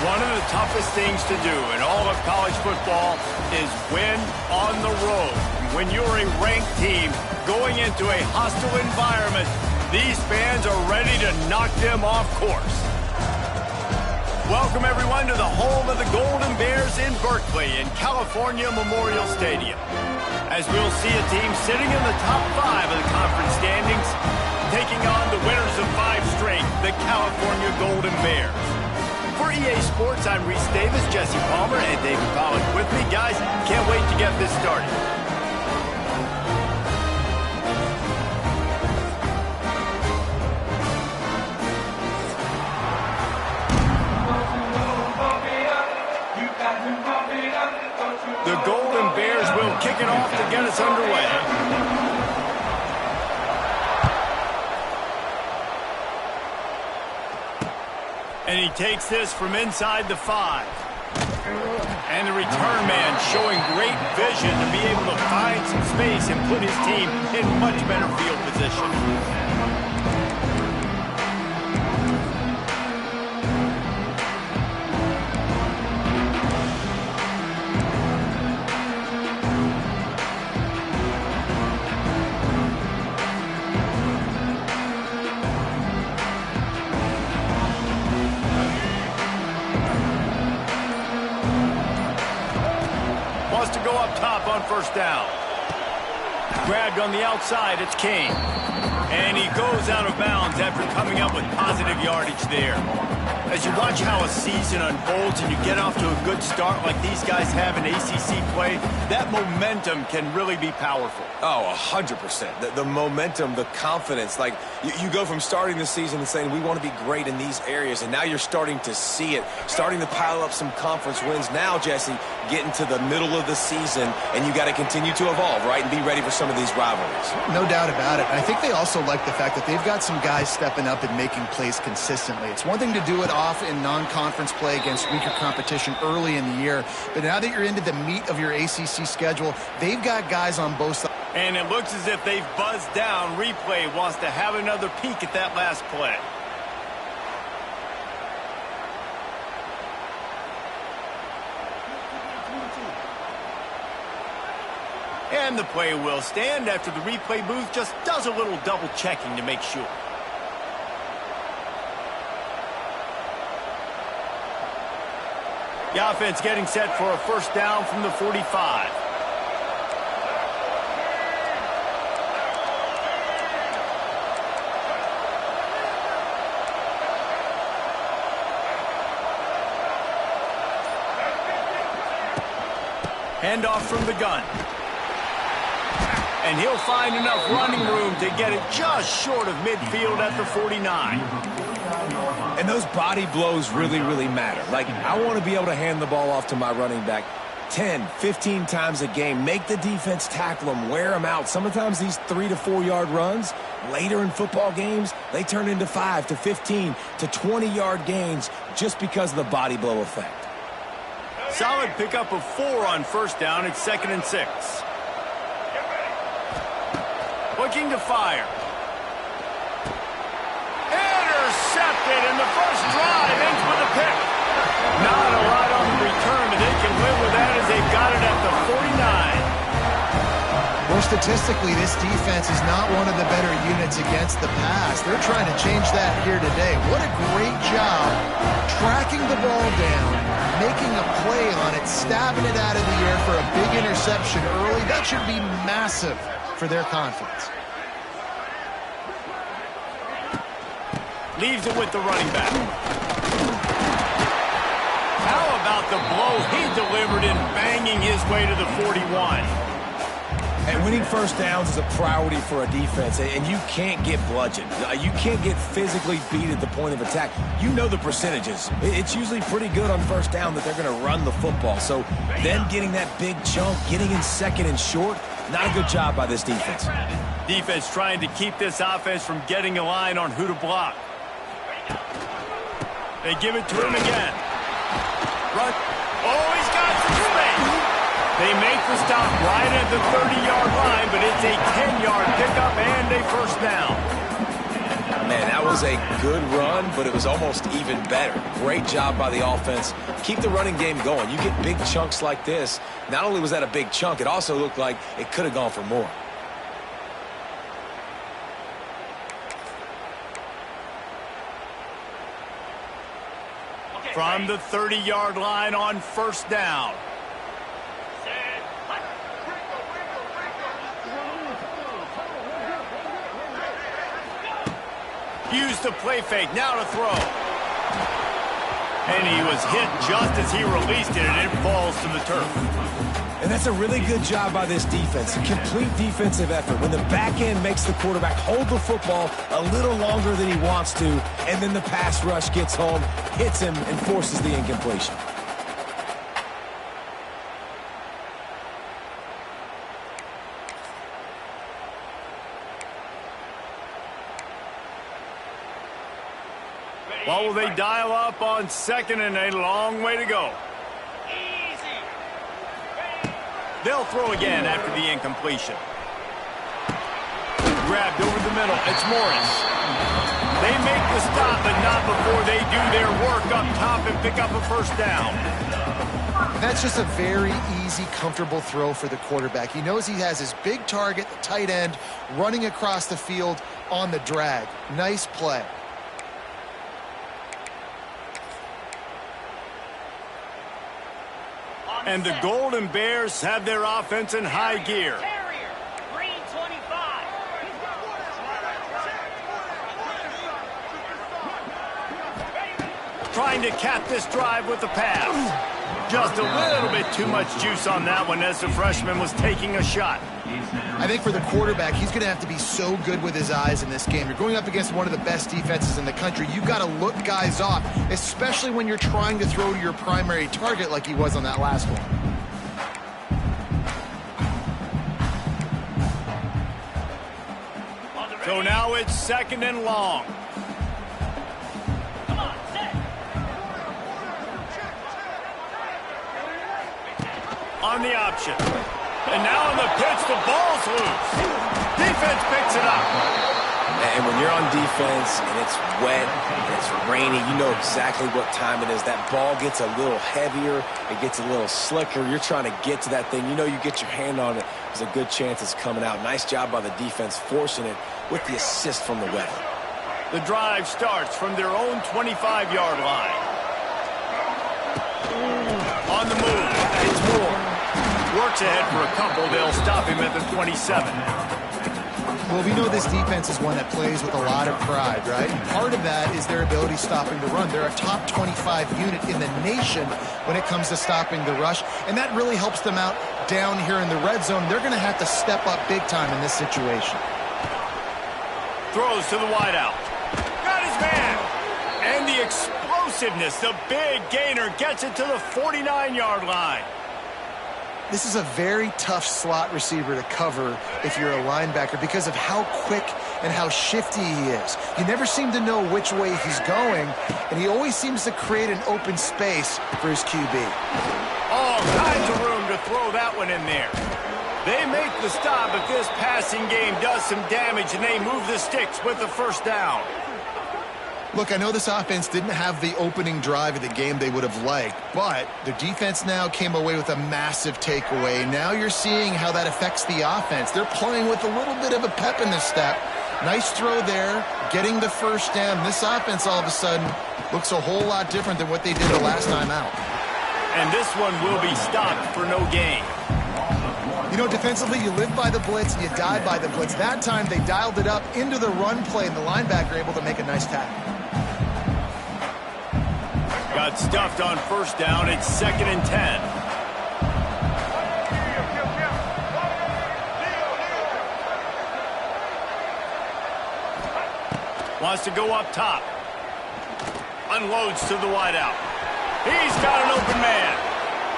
One of the toughest things to do in all of college football is win on the road. When you're a ranked team going into a hostile environment, these fans are ready to knock them off course. Welcome, everyone, to the home of the Golden Bears in Berkeley in California Memorial Stadium. As we'll see a team sitting in the top 5 of the conference standings, taking on the winners of 5 straight, the California Golden Bears. For EA Sports, I'm Reese Davis, Jesse Palmer, and David Pollack with me. Guys, can't wait to get this started. The Golden Bears will kick it off to get us underway. And he takes this from inside the 5. And the return man showing great vision to be able to find some space and put his team in much better field position. To go up top on first down. Grabbed on the outside, it's Kane. And he goes out of bounds after coming up with positive yardage there. As you watch how a season unfolds and you get off to a good start like these guys have in ACC play, that momentum can really be powerful. Oh, 100%. The momentum, the confidence. Like, you go from starting the season and saying, we want to be great in these areas, and now you're starting to see it, starting to pile up some conference wins. Now, Jesse, getting to the middle of the season, and you got to continue to evolve, right, and be ready for some of these rivalries. No doubt about it. I think they also like the fact that they've got some guys stepping up and making plays consistently. It's one thing to do it off in non-conference play against weaker competition early in the year, but now that you're into the meat of your ACC schedule, they've got guys on both sides. And it looks as if they've buzzed down. Replay wants to have another peek at that last play. And the play will stand after the replay booth just does a little double checking to make sure. The offense getting set for a first down from the 45. Handoff from the gun. And he'll find enough running room to get it just short of midfield at the 49. And those body blows really, really matter. Like, I want to be able to hand the ball off to my running back 10, 15 times a game. Make the defense tackle them, wear them out. Sometimes these 3 to 4 yard runs, later in football games, they turn into 5 to 15 to 20 yard gains just because of the body blow effect. Solid pickup of 4 on first down. It's 2nd and 6. Looking to fire. Intercepted, and the first drive ends with a pick. Not a lot on the return, but they can live with that as they've got it at the 49. Well, statistically, this defense is not one of the better units against the pass. They're trying to change that here today. What a great job tracking the ball down, making a play on it, stabbing it out of the air for a big interception early. That should be massive for their confidence. Leaves it with the running back. How about the blow he delivered in banging his way to the 41? And winning first downs is a priority for a defense, and you can't get bludgeoned. You can't get physically beat at the point of attack. You know the percentages. It's usually pretty good on first down that they're going to run the football. So them getting that big chunk, getting in 2nd and short, not a good job by this defense. Defense trying to keep this offense from getting a line on who to block. They give it to him again. Run. Oh, he's got some space. They make the stop right at the 30-yard line, but it's a 10-yard pickup and a first down. Man, that was a good run, but it was almost even better. Great job by the offense. Keep the running game going. You get big chunks like this. Not only was that a big chunk, it also looked like it could have gone for more. From the 30-yard line on first down. Use the play fake, now to throw. And he was hit just as he released it, and it falls to the turf. And that's a really good job by this defense. A complete defensive effort. When the back end makes the quarterback hold the football a little longer than he wants to, and then the pass rush gets home, hits him, and forces the incompletion. What will they dial up on second and a long way to go? They'll throw again after the incompletion. Grabbed over the middle. It's Morris. They make the stop, but not before they do their work up top and pick up a first down. That's just a very easy, comfortable throw for the quarterback. He knows he has his big target, the tight end, running across the field on the drag. Nice play. And the Golden Bears have their offense in high gear. Trying to cap this drive with the pass. Just a little bit too much juice on that one as the freshman was taking a shot. I think for the quarterback, he's going to have to be so good with his eyes in this game. You're going up against one of the best defenses in the country. You've got to look guys off, especially when you're trying to throw to your primary target like he was on that last one. So now it's second and long. On the option. And now on the pitch, the ball's loose. Defense picks it up. And when you're on defense and it's wet and it's rainy, you know exactly what time it is. That ball gets a little heavier. It gets a little slicker. You're trying to get to that thing. You know you get your hand on it. There's a good chance it's coming out. Nice job by the defense forcing it with the assist from the weather. The drive starts from their own 25-yard line. On the move. It's Moore. Works ahead for a couple. They'll stop him at the 27. Well, we know this defense is one that plays with a lot of pride, right? And part of that is their ability stopping the run. They're a top 25 unit in the nation when it comes to stopping the rush, and that really helps them out down here in the red zone. They're going to have to step up big time in this situation. Throws to the wideout. Got his man. And the explosiveness, the big gainer gets it to the 49-yard line. This is a very tough slot receiver to cover if you're a linebacker because of how quick and how shifty he is. You never seem to know which way he's going, and he always seems to create an open space for his QB. All kinds of room to throw that one in there. They make the stop if this passing game does some damage, and they move the sticks with the first down. Look, I know this offense didn't have the opening drive of the game they would have liked, but the defense now came away with a massive takeaway. Now you're seeing how that affects the offense. They're playing with a little bit of a pep in their step. Nice throw there, getting the first down. This offense all of a sudden looks a whole lot different than what they did the last time out. And this one will be stopped for no gain. You know, defensively, you live by the blitz and you die by the blitz. That time, they dialed it up into the run play, and the linebacker able to make a nice tackle. Got stuffed on first down. It's second and 10. Wants to go up top. Unloads to the wideout. He's got an open man.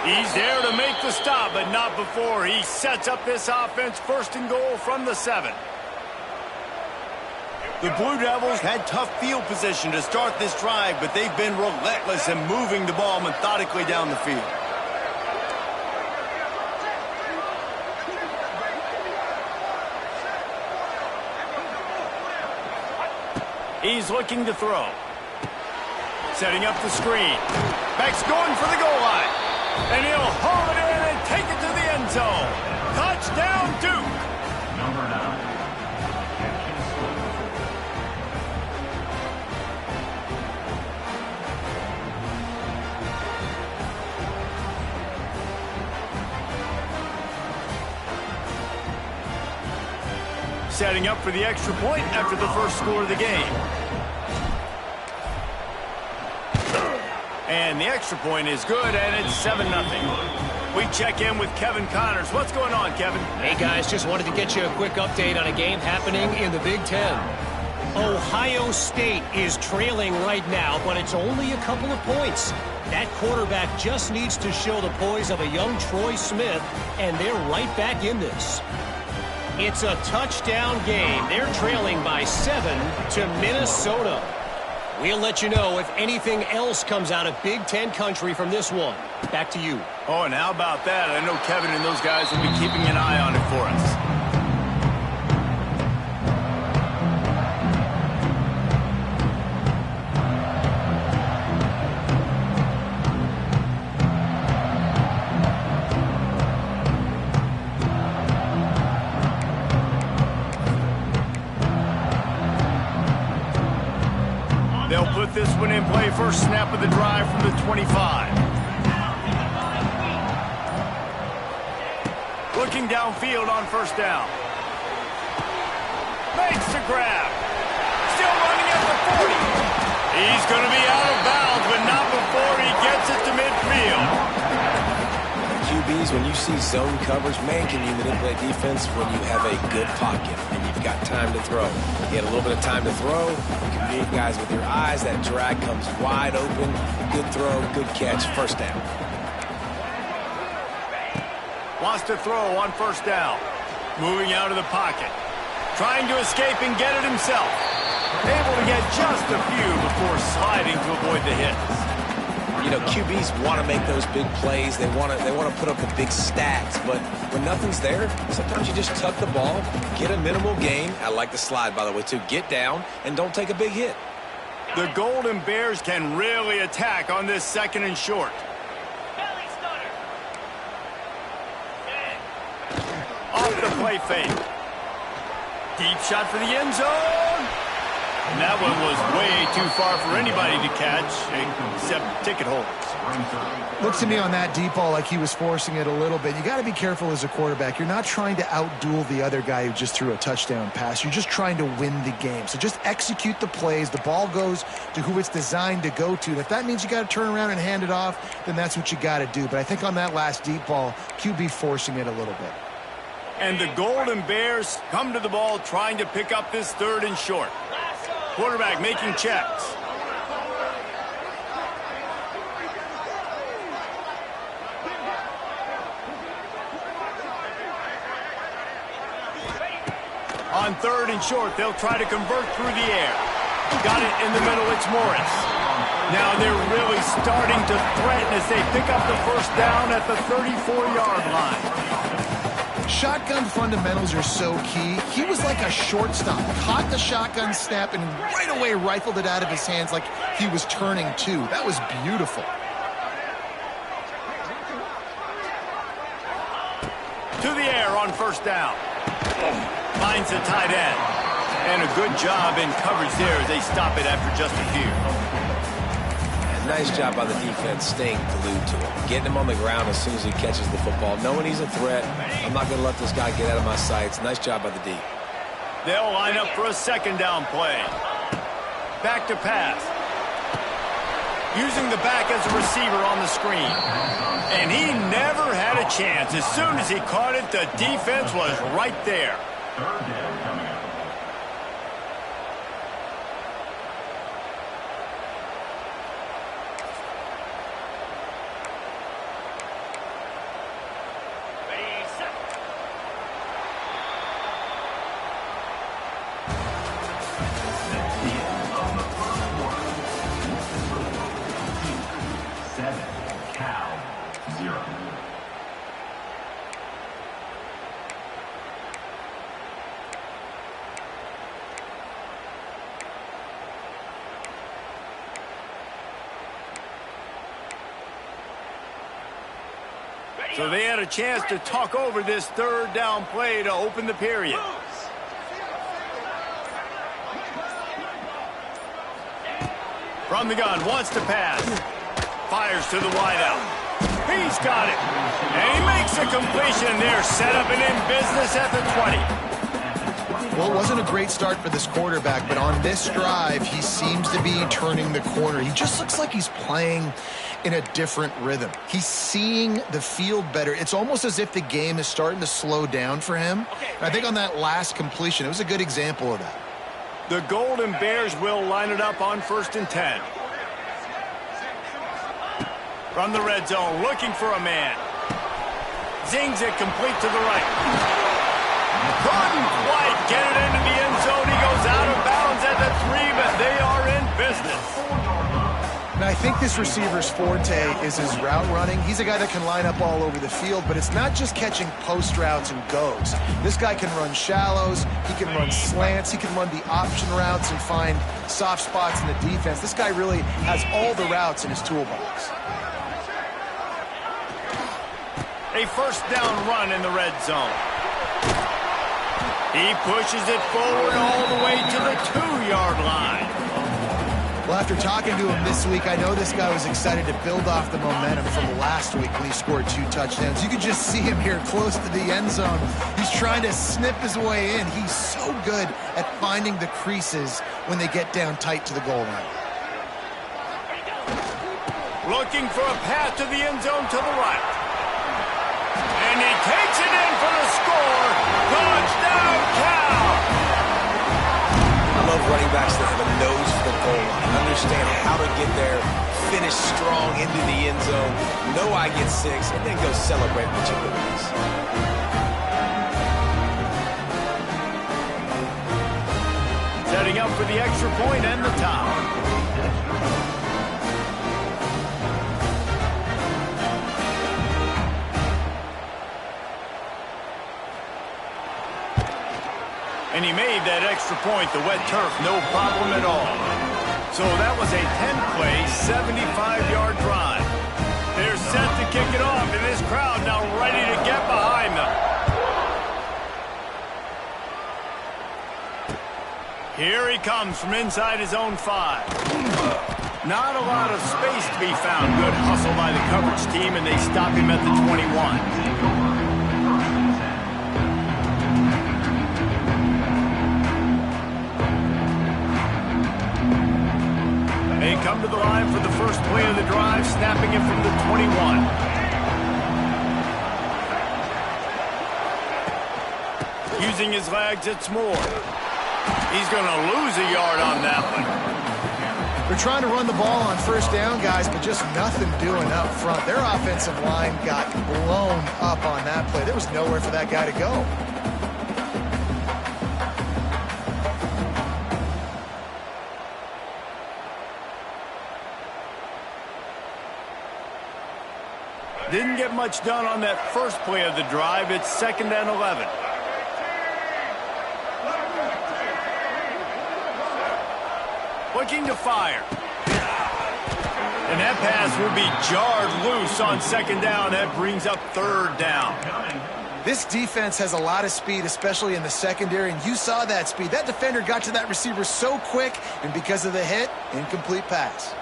He's there to make the stop, but not before he sets up this offense first and goal from the 7. The Blue Devils had tough field position to start this drive, but they've been relentless in moving the ball methodically down the field. He's looking to throw. Setting up the screen. Back's going for the goal line. And he'll haul it in and take it to the end zone. Touchdown, Duke. Number 9. Setting up for the extra point after the first score of the game. And the extra point is good, and it's 7-0. We check in with Kevin Connors. What's going on, Kevin? Hey, guys, just wanted to get you a quick update on a game happening in the Big Ten. Ohio State is trailing right now, but it's only a couple of points. That quarterback just needs to show the poise of a young Troy Smith, and they're right back in this. It's a touchdown game. They're trailing by 7 to Minnesota. We'll let you know if anything else comes out of Big Ten country from this one. Back to you. Oh, and how about that? I know Kevin and those guys will be keeping an eye on it for us. They'll put this one in play. First snap of the drive from the 25. Looking downfield on first down. Makes the grab. Still running at the 40. He's going to be out of bounds, but not before he gets it to midfield. QBs, when you see zone coverage, man, can you manipulate defense when you have a good pocket and you've got time to throw. You had a little bit of time to throw. You can move guys with your eyes. That drag comes wide open. Good throw, good catch, first down. Wants to throw on first down. Moving out of the pocket. Trying to escape and get it himself. Able to get just a few before sliding to avoid the hits. You know, QBs want to make those big plays. They want to put up the big stacks. But when nothing's there, sometimes you just tuck the ball, get a minimal gain. I like the slide, by the way, too. Get down and don't take a big hit. The Golden Bears can really attack on this second and short. Off the play fake. Deep shot for the end zone. And that one was way too far for anybody to catch, except ticket holders. Looks to me on that deep ball like he was forcing it a little bit. You got to be careful as a quarterback. You're not trying to outduel the other guy who just threw a touchdown pass. You're just trying to win the game. So just execute the plays. The ball goes to who it's designed to go to. And if that means you got to turn around and hand it off, then that's what you got to do. But I think on that last deep ball, QB forcing it a little bit. And the Golden Bears come to the ball trying to pick up this third and short. Quarterback making checks. On third and short, they'll try to convert through the air. Got it in the middle, it's Morris. Now they're really starting to threaten as they pick up the first down at the 34-yard line. Shotgun fundamentals are so key. He was like a shortstop. Caught the shotgun snap and right away rifled it out of his hands like he was turning two. That was beautiful. To the air on first down. Finds the tight end. And a good job in coverage there as they stop it after just a few. Nice job by the defense staying glued to him. Getting him on the ground as soon as he catches the football. Knowing he's a threat. I'm not going to let this guy get out of my sights. Nice job by the D. They'll line up for a second down play. Back to pass. Using the back as a receiver on the screen. And he never had a chance. As soon as he caught it, the defense was right there. Third down coming up. So they had a chance to talk over this third down play to open the period. From the gun, wants to pass. Fires to the wideout. He's got it. And he makes a completion there. Set up and in business at the 20. Well, it wasn't a great start for this quarterback, but on this drive, he seems to be turning the corner. He just looks like he's playing in a different rhythm. He's seeing the field better. It's almost as if the game is starting to slow down for him. And I think on that last completion, it was a good example of that. The Golden Bears will line it up on 1st and 10. From the red zone, looking for a man. Zings it complete to the right. Couldn't quite get it into the end zone. He goes out of bounds at the 3, but they are in business. Now, I think this receiver's forte is his route running. He's a guy that can line up all over the field, but it's not just catching post routes and goes. This guy can run shallows, he can run slants, he can run the option routes and find soft spots in the defense. This guy really has all the routes in his toolbox. A first down run in the red zone. He pushes it forward all the way to the 2-yard line. Well, after talking to him this week, I know this guy was excited to build off the momentum from last week when he scored 2 touchdowns. You could just see him here close to the end zone. He's trying to snip his way in. He's so good at finding the creases when they get down tight to the goal line. Looking for a path to the end zone to the right. And he takes it in for the score. Touchdown, Cal! I love running backs that have a nose for the goal line. Understand how to get there, finish strong into the end zone, know I get 6, and then go celebrate with your boys. Setting up for the extra point and the top. And he made that extra point, the wet turf, no problem at all. So that was a 10-play, 75-yard drive. They're set to kick it off, and this crowd now ready to get behind them. Here he comes from inside his own 5. Not a lot of space to be found. Good hustle by the coverage team, and they stop him at the 21. They come to the line for the first play of the drive, snapping it from the 21. Using his legs, it's Moore. He's going to lose a yard on that one. They're trying to run the ball on first down, guys, but just nothing doing up front. Their offensive line got blown up on that play. There was nowhere for that guy to go. Didn't get much done on that first play of the drive. It's 2nd and 11. Looking to fire. And that pass will be jarred loose on 2nd down. That brings up 3rd down. This defense has a lot of speed, especially in the secondary, and you saw that speed. That defender got to that receiver so quick, and because of the hit, incomplete pass.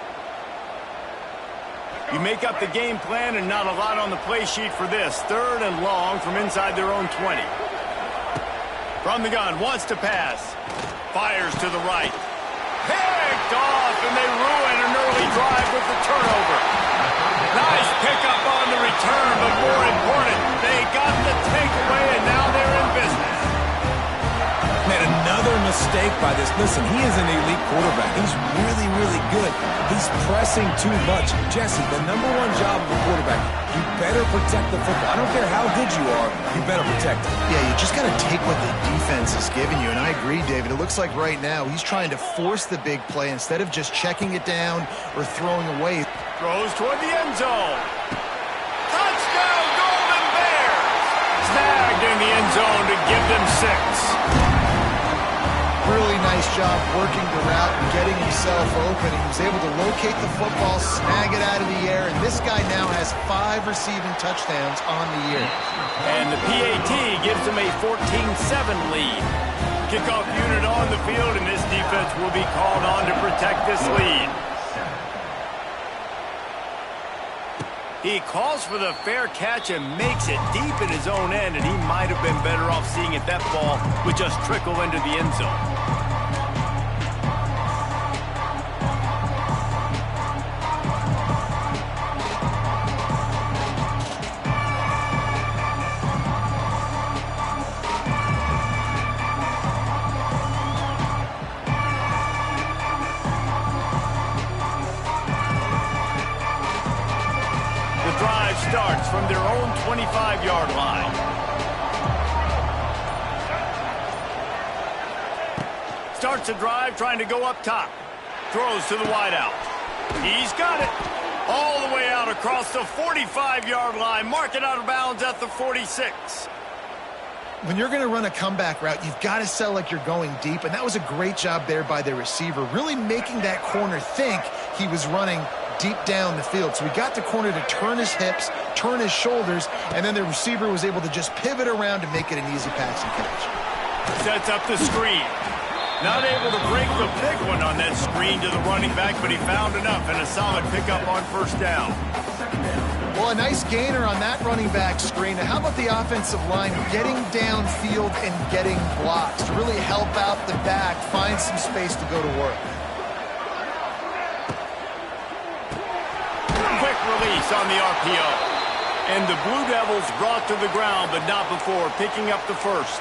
You make up the game plan and not a lot on the play sheet for this. 3rd and long from inside their own 20. From the gun, wants to pass. Fires to the right. Picked off, and they ruin an early drive with the turnover. Nice pickup on the return, but more important, they got the takeaway, and now they're in business. Man, another mistake by this. Listen, he is an elite quarterback. He's really, really good. He's pressing too much. Jesse, the #1 job of a quarterback, you better protect the football. I don't care how good you are, you better protect it. Yeah, you just got to take what the defense is giving you, and I agree, David. It looks like right now he's trying to force the big play instead of just checking it down or throwing away. Throws toward the end zone. Touchdown, Golden Bears! Snagged in the end zone to give them 6. Really nice job working the route and getting himself open. He was able to locate the football, snag it out of the air, and this guy guy now has 5 receiving touchdowns on the year. And the PAT gives them a 14-7 lead. Kickoff unit on the field, and this defense will be called on to protect this lead. He calls for the fair catch and makes it deep in his own end, and he might have been better off seeing it that ball would just trickle into the end zone. Starts from their own 25-yard line. Starts a drive trying to go up top. Throws to the wideout. He's got it. All the way out across the 45-yard line. Mark it out of bounds at the 46. When you're going to run a comeback route, you've got to sell like you're going deep, and that was a great job there by the receiver, really making that corner think he was running deep down the field. So he got the corner to turn his hips, turn his shoulders, and then the receiver was able to just pivot around to make it an easy pass and catch. Sets up the screen. Not able to break the big one on that screen to the running back, but he found enough and a solid pickup on first down. Well, a nice gainer on that running back screen. Now, how about the offensive line getting downfield and getting blocks to really help out the back, find some space to go to work? Quick release on the RPO. And the Blue Devils brought to the ground, but not before picking up the first.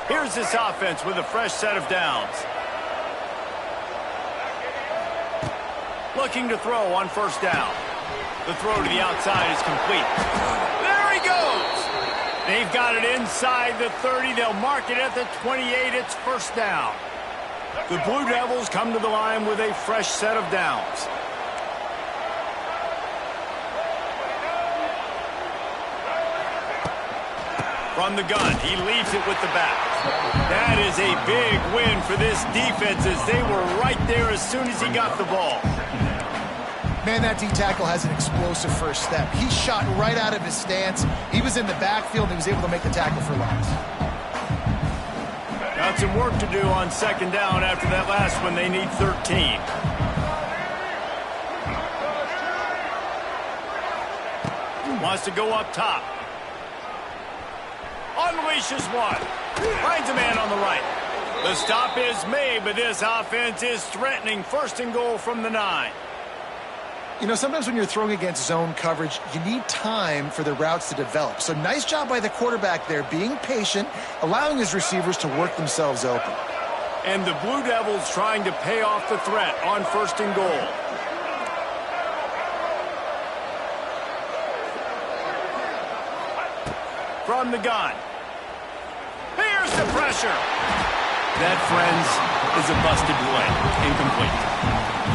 Here's this offense with a fresh set of downs. Looking to throw on first down. The throw to the outside is complete. There he goes! They've got it inside the 30. They'll mark it at the 28. It's first down. The Blue Devils come to the line with a fresh set of downs. From the gun, he leaves it with the back. That is a big win for this defense as they were right there as soon as he got the ball. Man, that D-tackle has an explosive first step. He shot right out of his stance. He was in the backfield and he was able to make the tackle for loss. Got some work to do on second down after that last one. They need 13. Wants to go up top. Unleashes one. Finds a man on the right. The stop is made, but this offense is threatening. First and goal from the 9. You know, sometimes when you're throwing against zone coverage, you need time for the routes to develop. So nice job by the quarterback there, being patient, allowing his receivers to work themselves open. And the Blue Devils trying to pay off the threat on first and goal. From the gun. Here's the pressure. That, friends, is a busted play. Incomplete.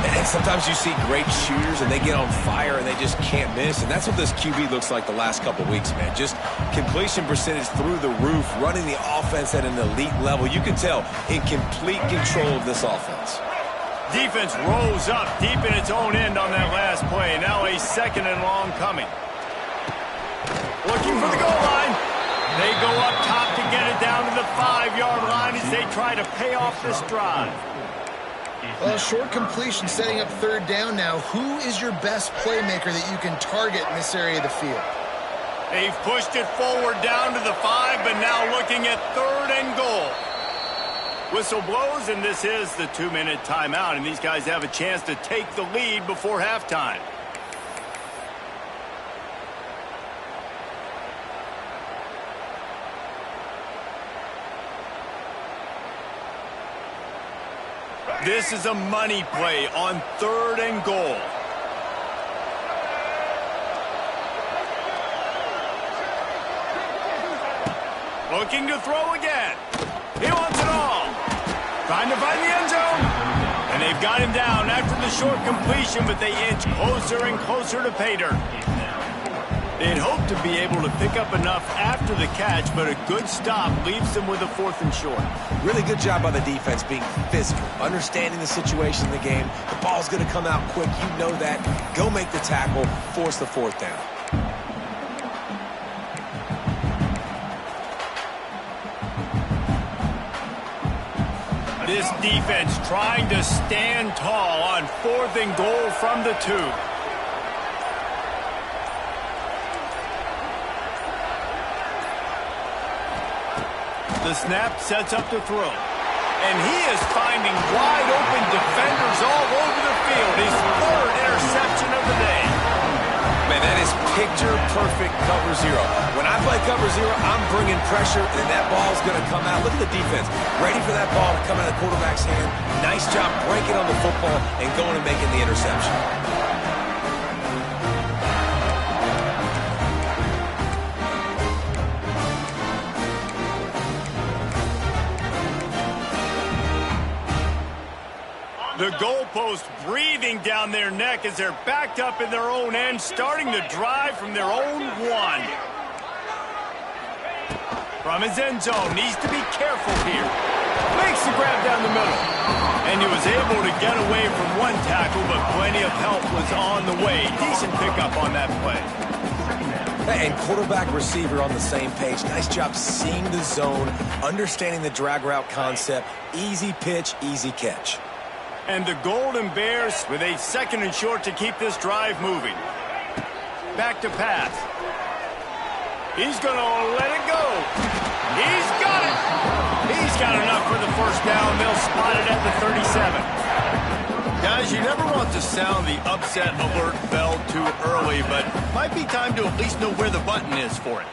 And sometimes you see great shooters and they get on fire and they just can't miss. And that's what this QB looks like the last couple weeks, man. Just completion percentage through the roof, running the offense at an elite level. You can tell in complete control of this offense. Defense rose up deep in its own end on that last play. Now a second and long coming. Looking for the goal line. They go up top to get it down to the 5-yard line as they try to pay off this drive. Well, short completion setting up third down now. Who is your best playmaker that you can target in this area of the field? They've pushed it forward down to the 5, but now looking at third and goal. Whistle blows, and this is the 2-minute timeout, and these guys have a chance to take the lead before halftime. This is a money play on third and goal. Looking to throw again. He wants it all. Trying to find the end zone. And they've got him down after the short completion, but they inch closer and closer to pay dirt. They'd hoped to be able to pick up enough after the catch, but a good stop leaves them with a 4th and short. Really good job by the defense being physical, understanding the situation in the game. The ball's going to come out quick. You know that. Go make the tackle, force the 4th down. This defense trying to stand tall on 4th and goal from the 2. The snap sets up to throw. And he is finding wide open defenders all over the field. His 3rd interception of the day. Man, that is picture-perfect cover 0. When I play cover 0, I'm bringing pressure, and that ball's going to come out. Look at the defense. Ready for that ball to come out of the quarterback's hand. Nice job breaking on the football and going and making the interception. The goalpost breathing down their neck as they're backed up in their own end, starting to drive from their own 1. From his end zone, needs to be careful here. Makes the grab down the middle. And he was able to get away from 1 tackle, but plenty of help was on the way. Decent pickup on that play. And quarterback receiver on the same page. Nice job seeing the zone, understanding the drag route concept. Easy pitch, easy catch. And the Golden Bears with a 2nd and short to keep this drive moving. Back to pass. He's going to let it go. He's got it. He's got enough for the 1st down. They'll spot it at the 37. Guys, you never want to sound the upset alert bell too early, but might be time to at least know where the button is for it.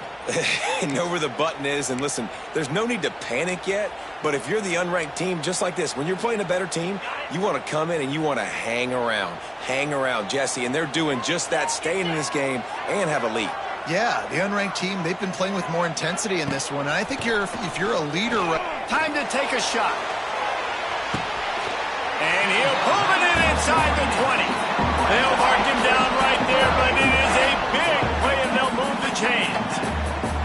Know where the button is, and listen, there's no need to panic yet, but if you're the unranked team, just like this, when you're playing a better team, you want to come in and you want to hang around Jesse, and they're doing just that, staying in this game and have a lead. Yeah, the unranked team, they've been playing with more intensity in this one, and I think if you're a leader... Time to take a shot. And he'll move it in inside the 20. They'll mark him down right there, but it is a big play, and they'll move the chains.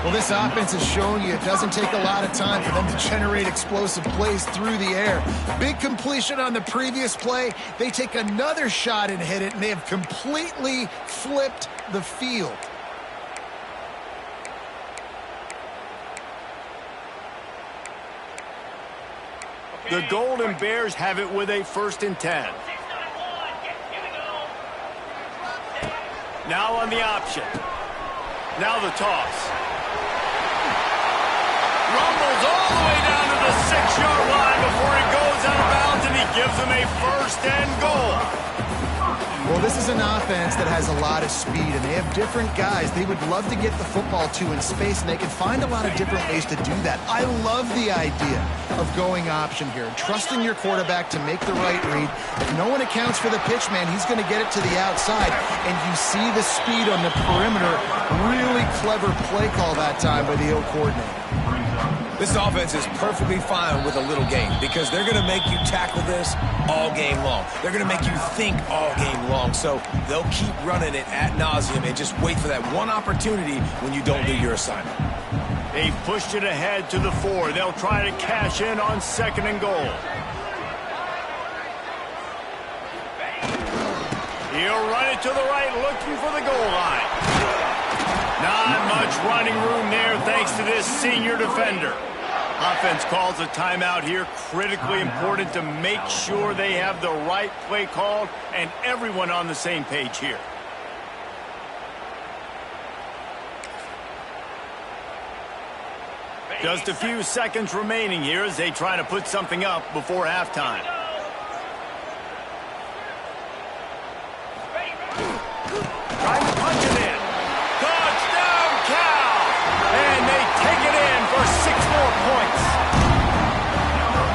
Well, this offense has shown you it doesn't take a lot of time for them to generate explosive plays through the air. Big completion on the previous play. They take another shot and hit it, and they have completely flipped the field. The Golden Bears have it with a 1st and 10. Now on the option. Now the toss. Rumbles all the way down to the 6-yard line before he goes out of bounds, and he gives them a 1st and goal. Well, this is an offense that has a lot of speed, and they have different guys they would love to get the football to in space, and they can find a lot of different ways to do that. I love the idea of going option here, trusting your quarterback to make the right read. If no one accounts for the pitch, man, he's going to get it to the outside, and you see the speed on the perimeter. Really clever play call that time by the O coordinator. This offense is perfectly fine with a little game because they're going to make you tackle this all game long. They're going to make you think all game long. So they'll keep running it ad nauseum and just wait for that one opportunity when you don't do your assignment. They pushed it ahead to the 4. They'll try to cash in on 2nd and goal. He'll run it to the right, looking for the goal line. Not much running room there thanks to this senior defender. Offense calls a timeout here. Critically important to make sure they have the right play called and everyone on the same page here. Just a few seconds remaining here as they try to put something up before halftime. Trying to punch it in. Touchdown, Cal! And they take it in for 6 more points.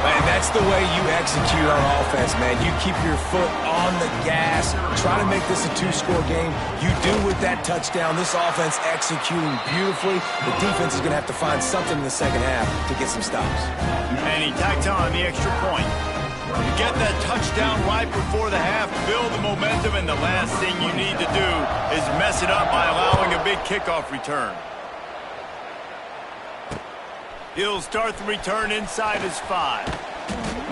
Man, that's the way you execute on offense, man. You keep your foot on the gas, try to make this a 2-score game. You do with that touchdown. This offense executing beautifully. The defense is going to have to find something in the second half to get some stops. And he tacks on the extra point. You get that touchdown right before the half, build the momentum, and the last thing you need to do is mess it up by allowing a big kickoff return. He'll start the return inside his 5.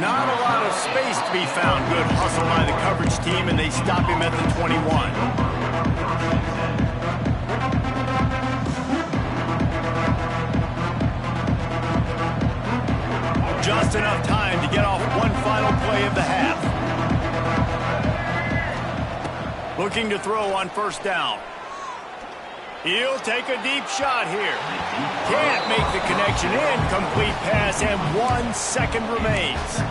Not a lot of space to be found. Good hustle by the coverage team, and they stop him at the 21. Just enough time to get off one final play of the half. Looking to throw on first down. He'll take a deep shot here. Can't make the connection. Incomplete pass, and 1 second remains.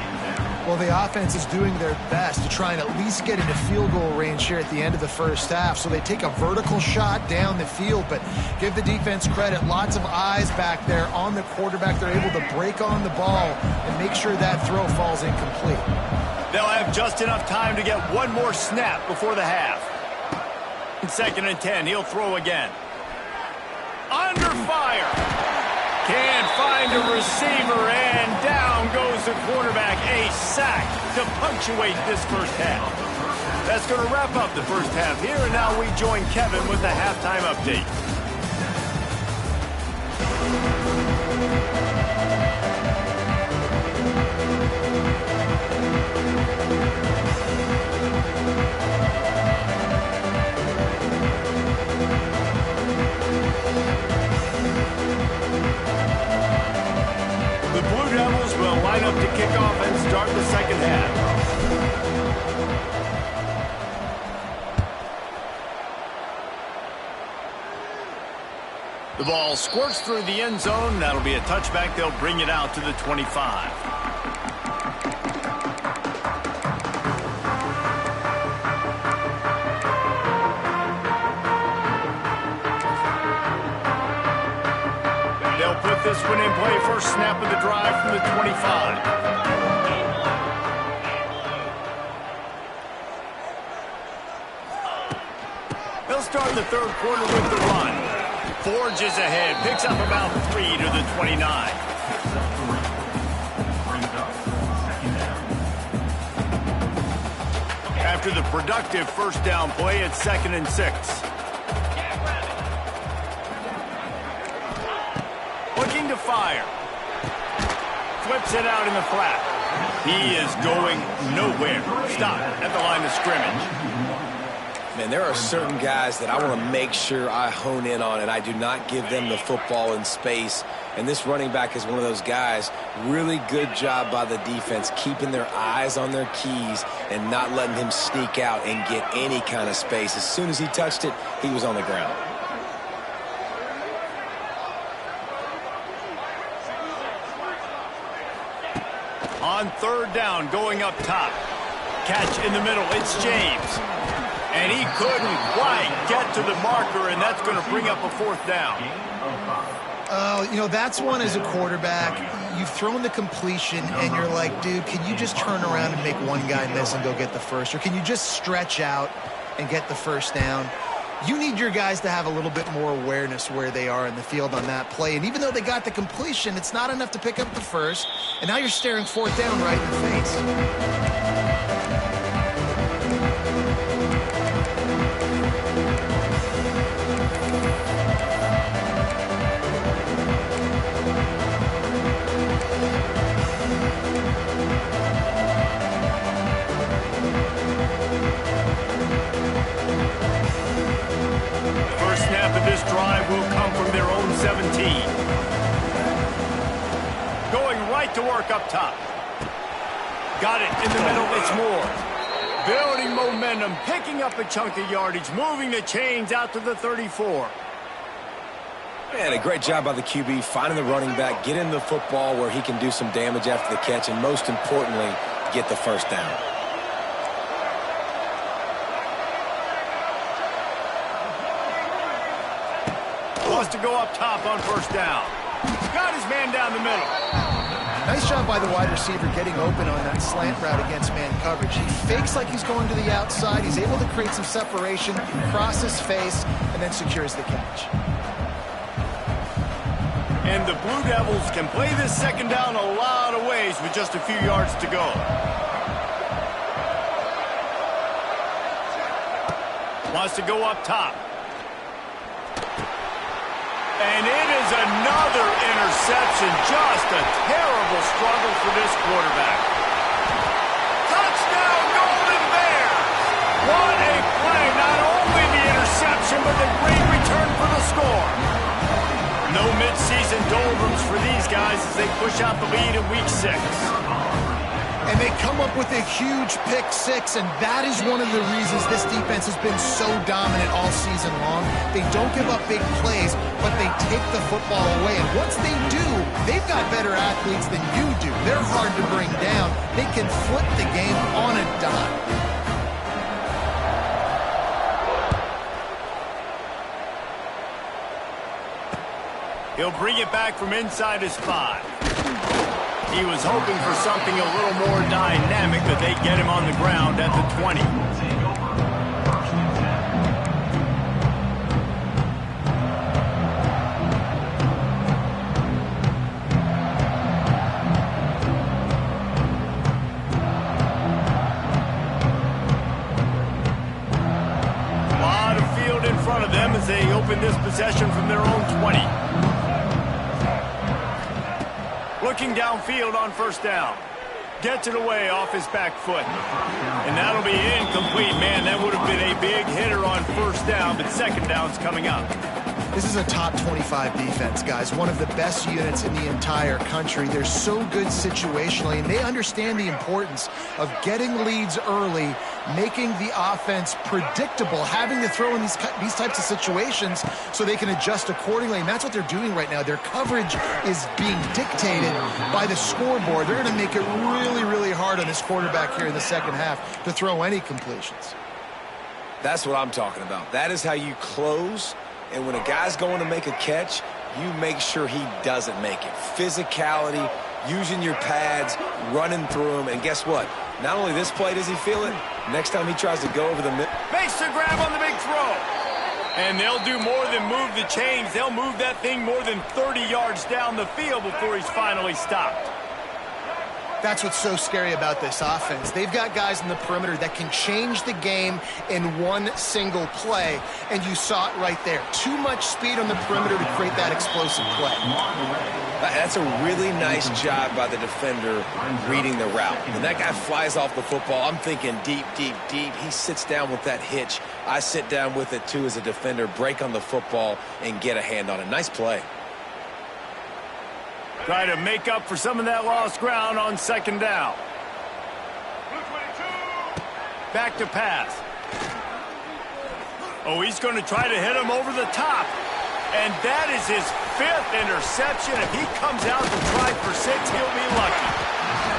Well, the offense is doing their best to try and at least get into field goal range here at the end of the first half. So they take a vertical shot down the field, but give the defense credit. Lots of eyes back there on the quarterback. They're able to break on the ball and make sure that throw falls incomplete. They'll have just enough time to get one more snap before the half. 2nd and 10, he'll throw again. Under fire. Can't find a receiver, and down goes the quarterback. A sack to punctuate this first half. That's going to wrap up the first half here, and now we join Kevin with the halftime update. The Blue Devils will line up to kick off and start the second half. The ball squirts through the end zone. That'll be a touchback. They'll bring it out to the 25. They'll put this one in play. First snap of the drive from the 25. They'll start the third quarter with the run. Forges ahead, picks up about 3 to the 29. After the productive first down play, it's 2nd and 6. Looking to fire. Flips it out in the flat. He is going nowhere. Stop at the line of scrimmage. Man, there are certain guys that I want to make sure I hone in on, and I do not give them the football in space. And this running back is one of those guys. Really good job by the defense, keeping their eyes on their keys and not letting him sneak out and get any kind of space. As soon as he touched it, he was on the ground. On third down, going up top. Catch in the middle, it's James. And he couldn't quite get to the marker, and that's going to bring up a fourth down. You know, that's one as a quarterback. You've thrown the completion, and you're like, dude, can you just turn around and make one guy miss and go get the first? Or can you just stretch out and get the first down? You need your guys to have a little bit more awareness where they are in the field on that play. And even though they got the completion, it's not enough to pick up the first. And now you're staring fourth down right in the face. This drive will come from their own 17. Going right to work up top. Got it in the middle, it's Moore. Building momentum, picking up a chunk of yardage, moving the chains out to the 34. Man, a great job by the QB, finding the running back, getting the football where he can do some damage after the catch, and most importantly, get the first down. To go up top on first down. Got his man down the middle. Nice job by the wide receiver getting open on that slant route against man coverage. He fakes like he's going to the outside. He's able to create some separation, cross his face, and then secures the catch. And the Blue Devils can play this second down a lot of ways with just a few yards to go. Wants to go up top. And it is another interception. Just a terrible struggle for this quarterback. Touchdown, Golden Bears! What a play. Not only the interception, but the great return for the score. No midseason doldrums for these guys as they push out the lead in Week 6. And they come up with a huge pick six, and that is one of the reasons this defense has been so dominant all season long. They don't give up big plays, but they take the football away. And once they do, they've got better athletes than you do. They're hard to bring down. They can flip the game on a dime. He'll bring it back from inside his 5. He was hoping for something a little more dynamic, but they get him on the ground at the 20. A lot of field in front of them as they open this possession from their own 20. Looking downfield on first down. Gets it away off his back foot. And that'll be incomplete. Man, that would have been a big hitter on first down, but second down's coming up. This is a top 25 defense, guys. One of the best units in the entire country. They're so good situationally, and they understand the importance of getting leads early, making the offense predictable, having to throw in these types of situations so they can adjust accordingly. And that's what they're doing right now. Their coverage is being dictated by the scoreboard. They're going to make it really, really hard on this quarterback here in the second half to throw any completions. That's what I'm talking about. That is how you close. And when a guy's going to make a catch, you make sure he doesn't make it. Physicality, using your pads, running through him. And guess what? Not only this play does he feel it, next time he tries to go over the middle. Makes the grab on the big throw. And they'll do more than move the chains. They'll move that thing more than 30 yards down the field before he's finally stopped. That's what's so scary about this offense. They've got guys in the perimeter that can change the game in one single play, and you saw it right there. Too much speed on the perimeter to create that explosive play. That's a really nice job by the defender reading the route. When that guy flies off the football, I'm thinking deep, deep, deep. He sits down with that hitch. I sit down with it, too, as a defender, break on the football, and get a hand on it. Nice play. Try to make up for some of that lost ground on second down. Back to pass. Oh, he's going to try to hit him over the top. And that is his 5th interception. If he comes out to try for 6, he'll be lucky.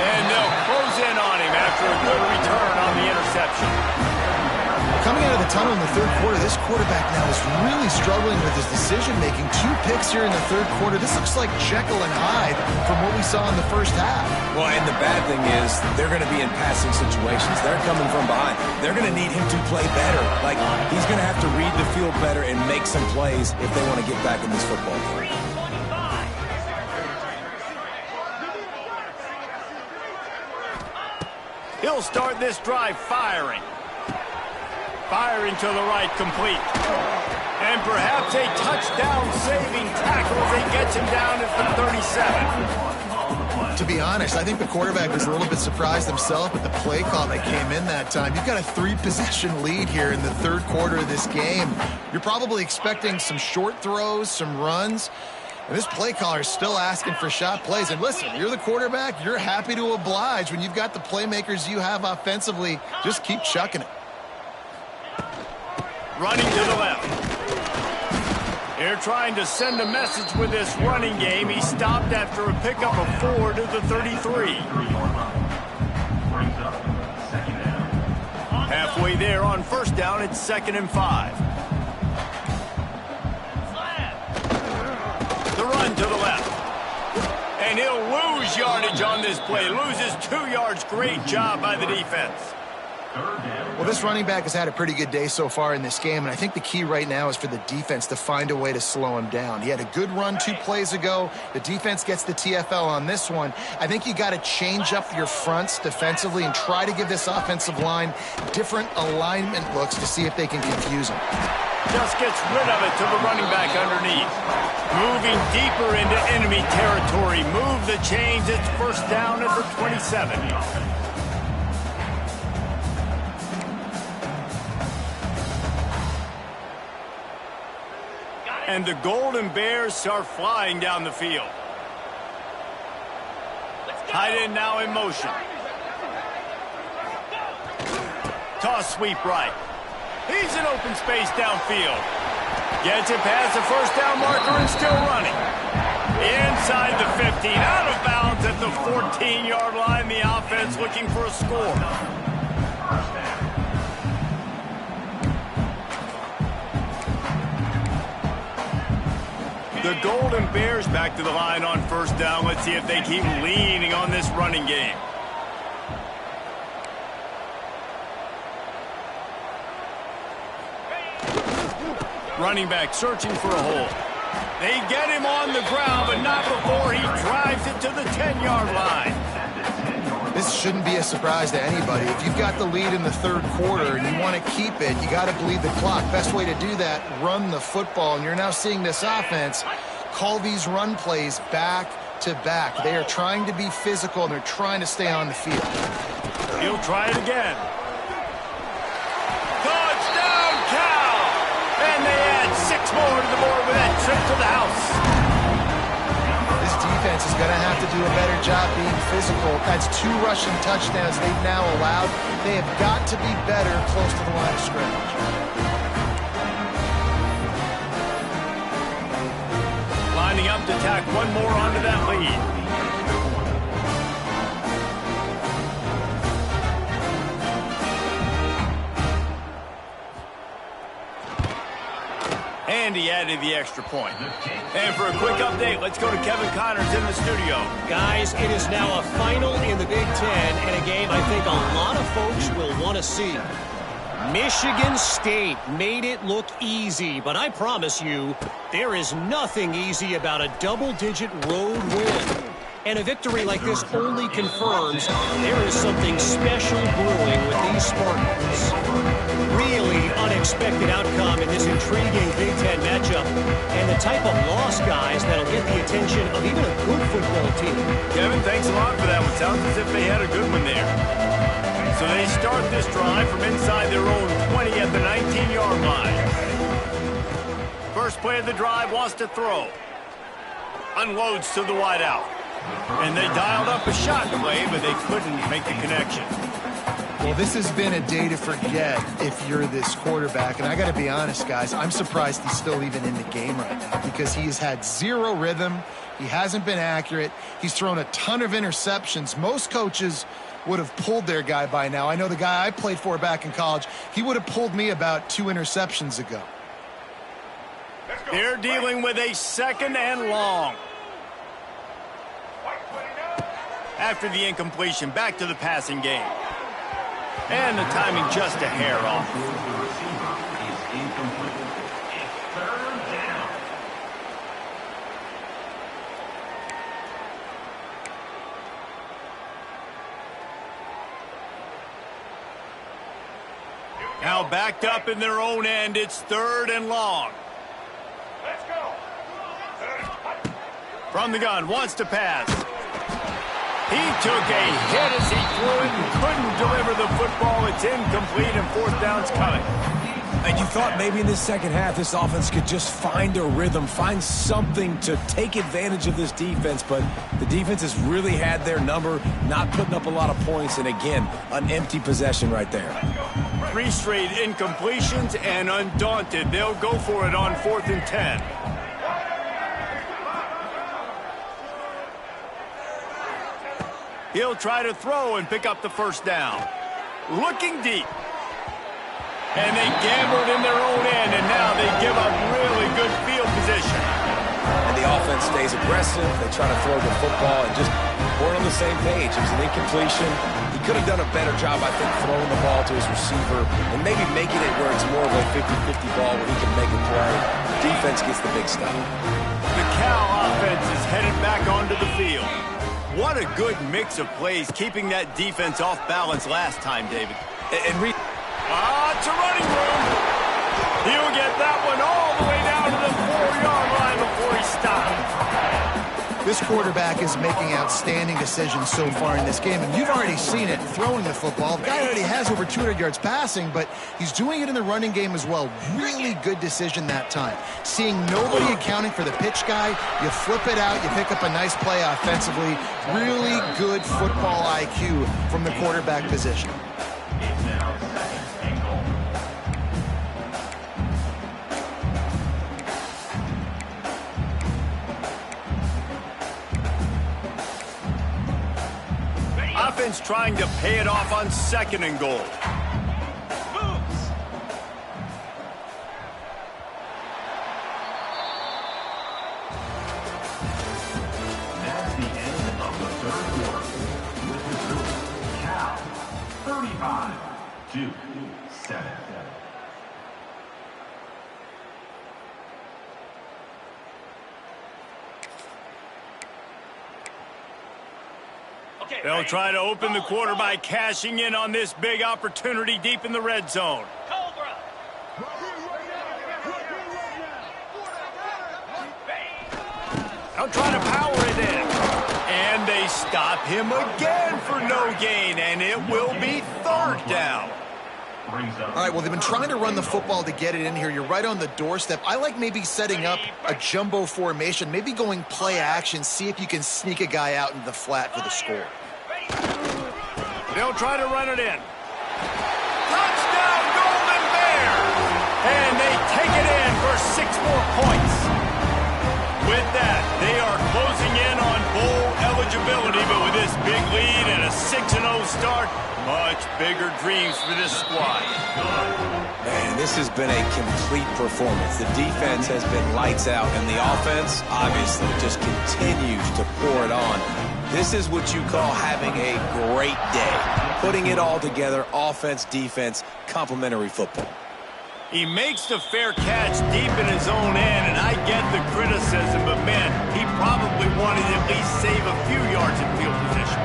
And they'll close in on him after a good return on the interception. Coming out of the tunnel in the third quarter, this quarterback now is really struggling with his decision-making. 2 picks here in the third quarter. This looks like Jekyll and Hyde from what we saw in the first half. Well, and the bad thing is they're going to be in passing situations. They're coming from behind. They're going to need him to play better. Like, he's going to have to read the field better and make some plays if they want to get back in this football game. He'll start this drive firing. Firing to the right, complete. And perhaps a touchdown-saving tackle as he gets him down at the 37. To be honest, I think the quarterback was a little bit surprised himself with the play call that came in that time. You've got a 3-possession lead here in the third quarter of this game. You're probably expecting some short throws, some runs. And this play caller is still asking for shot plays. And listen, you're the quarterback. You're happy to oblige. When you've got the playmakers you have offensively, just keep chucking it. Running to the left. They're trying to send a message with this running game. He stopped after a pickup of 4 to the 33. Halfway there on first down, it's 2nd and 5. The run to the left. And he'll lose yardage on this play. Loses 2 yards. Great job by the defense. Well, this running back has had a pretty good day so far in this game, and I think the key right now is for the defense to find a way to slow him down. He had a good run 2 plays ago. The defense gets the TFL on this one. I think you got to change up your fronts defensively and try to give this offensive line different alignment looks to see if they can confuse him. Just gets rid of it to the running back underneath. Moving deeper into enemy territory. Move the chains. It's first down at the 27. And the Golden Bears are flying down the field. Tight end now in motion. Toss sweep right. He's in open space downfield. Gets it past the first down marker and still running. Inside the 15, out of bounds at the 14-yard line. The offense looking for a score. The Golden Bears back to the line on first down. Let's see if they keep leaning on this running game. Running back searching for a hole. They get him on the ground, but not before he drives it to the 10-yard line. This shouldn't be a surprise to anybody. If you've got the lead in the third quarter and you want to keep it, you got to bleed the clock. Best way to do that, run the football. And you're now seeing this offense call these run plays back to back. They are trying to be physical, and they're trying to stay on the field. He'll try it again. Touchdown, Cal! And they add 6 more to the board with that trip to the house. This defense is going to have to do a better job being physical. That's 2 rushing touchdowns they've now allowed. They have got to be better close to the line of scrimmage. Lining up to tack one more onto that lead. And he added the extra point. And for a quick update, let's go to Kevin Connors in the studio. Guys, it is now a final in the Big Ten, and a game I think a lot of folks will want to see. Michigan State made it look easy, but I promise you, there is nothing easy about a double-digit road win. And a victory like this only confirms there is something special brewing with these Spartans. Really unexpected outcome in this intriguing Big Ten matchup, and the type of loss, guys, that'll get the attention of even a good football team. Kevin, thanks a lot for that one. Sounds as if they had a good one there. So they start this drive from inside their own 20 at the 19-yard line. First play of the drive, wants to throw. Unloads to the wideout. And they dialed up a shot play, but they couldn't make the connection. Well, this has been a day to forget if you're this quarterback. And I got to be honest, guys, I'm surprised he's still even in the game right now because he has had 0 rhythm. He hasn't been accurate. He's thrown a ton of interceptions. Most coaches would have pulled their guy by now. I know the guy I played for back in college, he would have pulled me about 2 interceptions ago. They're dealing with a 2nd and long. After the incompletion, back to the passing game. And the timing just a hair off. Now backed up in their own end, it's 3rd and long. Let's go. From the gun, wants to pass. He took a hit as he threw it and couldn't deliver the football. It's incomplete and 4th down's coming. And you thought maybe in this second half this offense could just find a rhythm, find something to take advantage of this defense, but the defense has really had their number, not putting up a lot of points, and again, an empty possession right there. 3 straight incompletions, and undaunted, they'll go for it on 4th and 10. He'll try to throw and pick up the first down. Looking deep. And they gambled in their own end, and now they give up really good field position. And the offense offense stays aggressive. They try to throw the football and just weren't on the same page. It was an incompletion. He could have done a better job, I think, throwing the ball to his receiver and maybe making it where it's more of a 50-50 ball where he can make a play. Defense gets the big stop. The Cal offense is headed back onto the field. What a good mix of plays, keeping that defense off balance last time, David. It's a running room. He'll get that one all the way down to the 4-yard line before he stops. This quarterback is making outstanding decisions so far in this game, and you've already seen it throwing the football. The guy already has over 200 yards passing, but he's doing it in the running game as well. Really good decision that time. Seeing nobody accounting for the pitch guy, you flip it out, you pick up a nice play offensively. Really good football IQ from the quarterback position. Offense trying to pay it off on 2nd and goal. That's the end of the 3rd quarter. With the result, Cal 35, Duke 7. They'll try to open the quarter by cashing in on this big opportunity deep in the red zone. They'll try to power it in. And they stop him again for no gain, and it will be 3rd down. All right, well, they've been trying to run the football to get it in here. You're right on the doorstep. I like maybe setting up a jumbo formation, maybe going play action, see if you can sneak a guy out into the flat for the score. They'll try to run it in. Touchdown, Golden Bears! And they take it in for 6 more points. With that, they are closing in on bowl eligibility, but with this big lead and a 6-0 start, much bigger dreams for this squad. Man, this has been a complete performance. The defense has been lights out, and the offense obviously just continues to pour it on. This is what you call having a great day. Putting it all together, offense, defense, complementary football. He makes the fair catch deep in his own end, and I get the criticism, but man, he probably wanted to at least save a few yards in field position.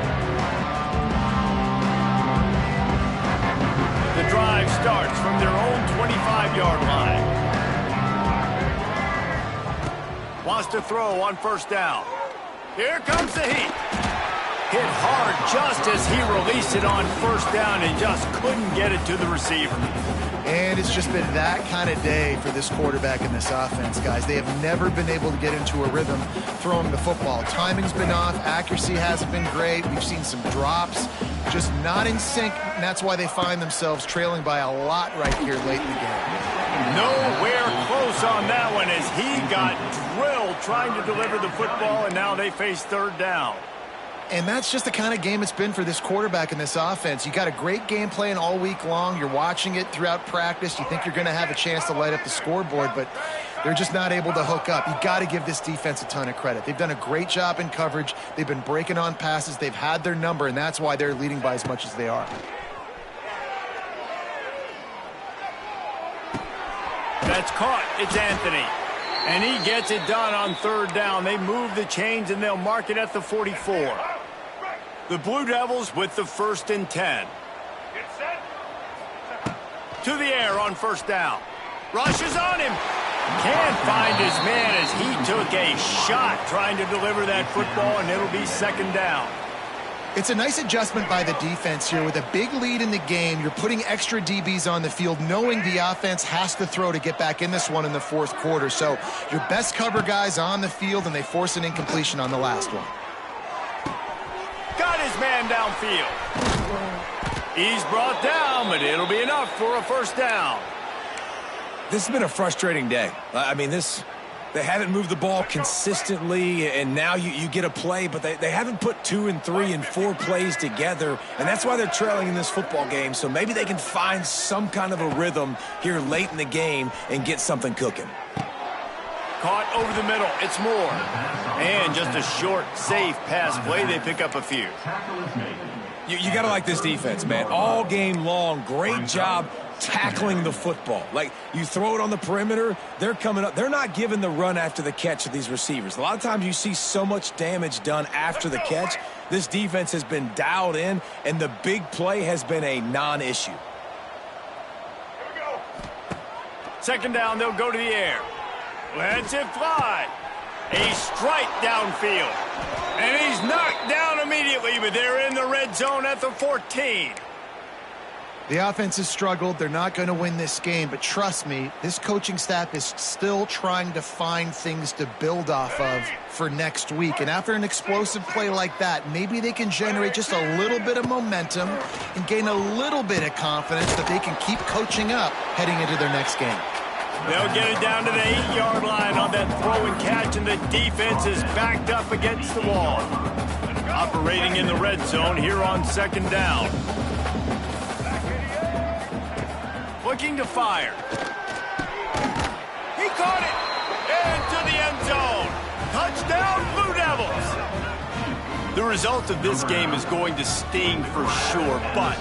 The drive starts from their own 25-yard line. Wants to throw on 1st down. Here comes the heat. Hit hard just as he released it on 1st down and just couldn't get it to the receiver. And it's just been that kind of day for this quarterback and this offense, guys. They have never been able to get into a rhythm throwing the football. Timing's been off. Accuracy hasn't been great. We've seen some drops. Just not in sync, and that's why they find themselves trailing by a lot right here late in the game. Nowhere close on that one as he got drilled trying to deliver the football, and now they face 3rd down. And that's just the kind of game it's been for this quarterback and this offense. You got a great game plan all week long. You're watching it throughout practice. You think you're going to have a chance to light up the scoreboard, but they're just not able to hook up. You got to give this defense a ton of credit. They've done a great job in coverage. They've been breaking on passes. They've had their number, and that's why they're leading by as much as they are. That's caught. It's Anthony. And he gets it done on 3rd down. They move the chains, and they'll mark it at the 44. The Blue Devils with the 1st and 10. To the air on 1st down. Rushes on him. Can't find his man as he took a shot trying to deliver that football, and it'll be 2nd down. It's a nice adjustment by the defense here. With a big lead in the game, you're putting extra DBs on the field, knowing the offense has to throw to get back in this one in the 4th quarter. So your best cover guys on the field, and they force an incompletion on the last one. Got his man downfield. He's brought down, but it'll be enough for a 1st down. This has been a frustrating day. I mean, they haven't moved the ball consistently, and now you get a play, but they haven't put 2 and 3 and 4 plays together, and that's why they're trailing in this football game. So maybe they can find some kind of a rhythm here late in the game and get something cooking. Caught over the middle. It's Moore. And just a short, safe pass play. They pick up a few. You got to like this defense, man. All game long, great job tackling the football. Like, you throw it on the perimeter, they're coming up. They're not giving the run after the catch to these receivers. A lot of times you see so much damage done after the catch. This defense has been dialed in, and the big play has been a non-issue. Second down, they'll go to the air. Lets it fly. A strike downfield. And he's knocked down immediately, but they're in the red zone at the 14. The offense has struggled. They're not going to win this game, but trust me, this coaching staff is still trying to find things to build off of for next week. And after an explosive play like that, maybe they can generate just a little bit of momentum and gain a little bit of confidence that they can keep coaching up heading into their next game. They'll get it down to the 8-yard line on that throw and catch, and the defense is backed up against the wall. Operating in the red zone here on second down. Looking to fire. He caught it. Into the end zone. Touchdown, Blue Devils. The result of this game is going to sting for sure, but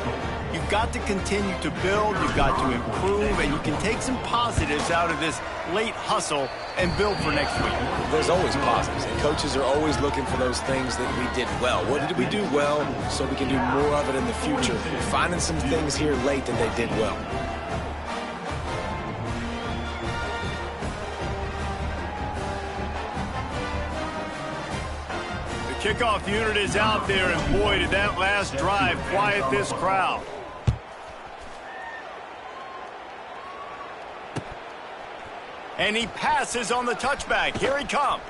you've got to continue to build, you've got to improve, and you can take some positives out of this late hustle and build for next week. There's always positives, and coaches are always looking for those things that we did well. What did we do well so we can do more of it in the future? Finding some things here late that they did well. Kickoff unit is out there, and boy, did that last drive quiet this crowd. And he passes on the touchback. Here he comes.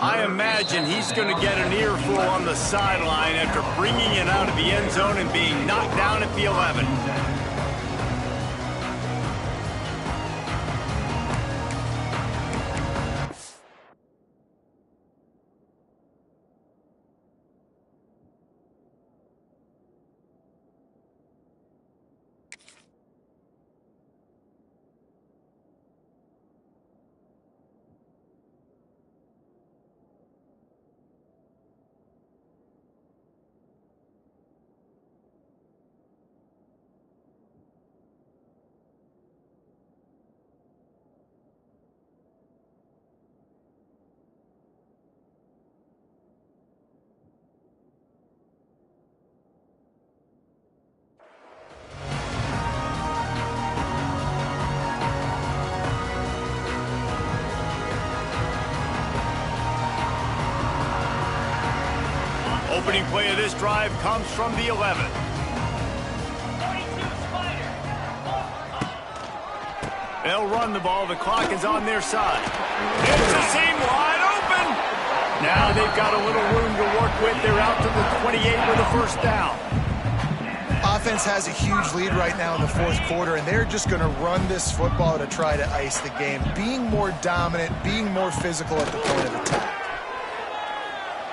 I imagine he's going to get an earful on the sideline after bringing it out of the end zone and being knocked down at the 11. Opening play of this drive comes from the 11. They'll run the ball. The clock is on their side. It's a seam wide open. Now they've got a little room to work with. They're out to the 28 with a first down. Offense has a huge lead right now in the fourth quarter, and they're just going to run this football to try to ice the game, being more dominant, being more physical at the point of attack.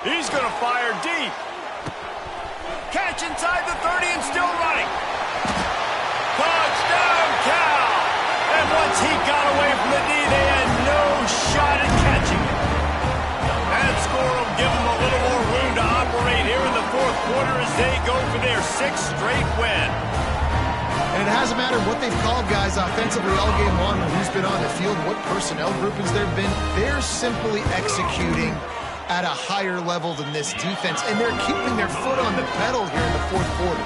He's going to fire deep. Catch inside the 30 and still running. Touchdown, Cal. And once he got away from the knee, they had no shot at catching it. That score will give them a little more room to operate here in the fourth quarter as they go for their 6th straight win. And it hasn't mattered what they've called, guys, offensively all game long, who's been on the field, what personnel groupings there have been. They're simply executing at a higher level than this defense, and they're keeping their foot on the pedal here in the fourth quarter.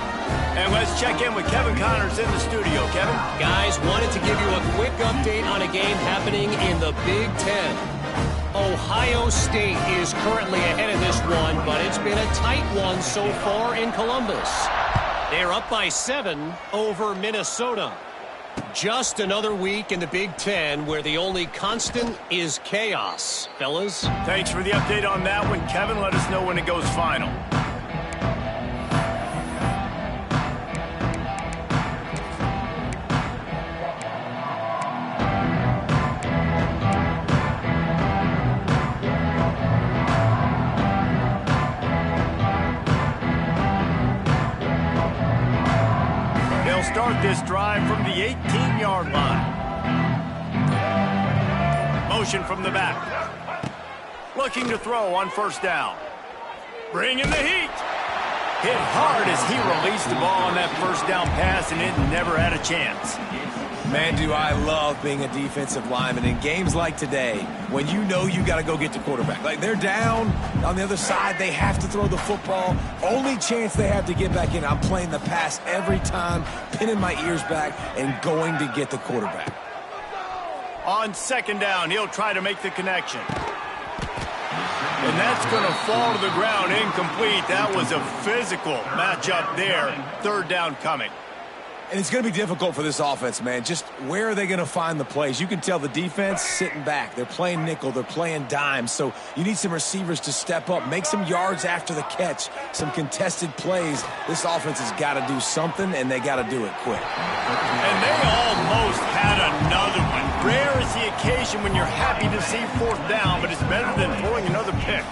And let's check in with Kevin Connors in the studio. Kevin? Guys, wanted to give you a quick update on a game happening in the Big Ten. Ohio State is currently ahead of this one, but it's been a tight one so far in Columbus. They're up by 7 over Minnesota. Just another week in the Big Ten where the only constant is chaos, fellas. Thanks for the update on that one, Kevin. Let us know when it goes final. Start this drive from the 18-yard line. motion from the back. Looking to throw on first down. Bringing the heat. Hit hard as he released the ball on that first down pass, and it never had a chance. Man, do I love being a defensive lineman in games like today when you know you got to go get the quarterback. Like, they're down on the other side. They have to throw the football. Only chance they have to get back in. I'm playing the pass every time, pinning my ears back, and going to get the quarterback. On second down, he'll try to make the connection. And that's going to fall to the ground incomplete. That was a physical matchup there. Third down coming. And it's going to be difficult for this offense, man. Just where are they going to find the plays? You can tell the defense sitting back. They're playing nickel. They're playing dime. So you need some receivers to step up, make some yards after the catch, some contested plays. This offense has got to do something, and they got to do it quick. And they almost had another one. Rare is the occasion when you're happy to see fourth down, but it's better than throwing another pick.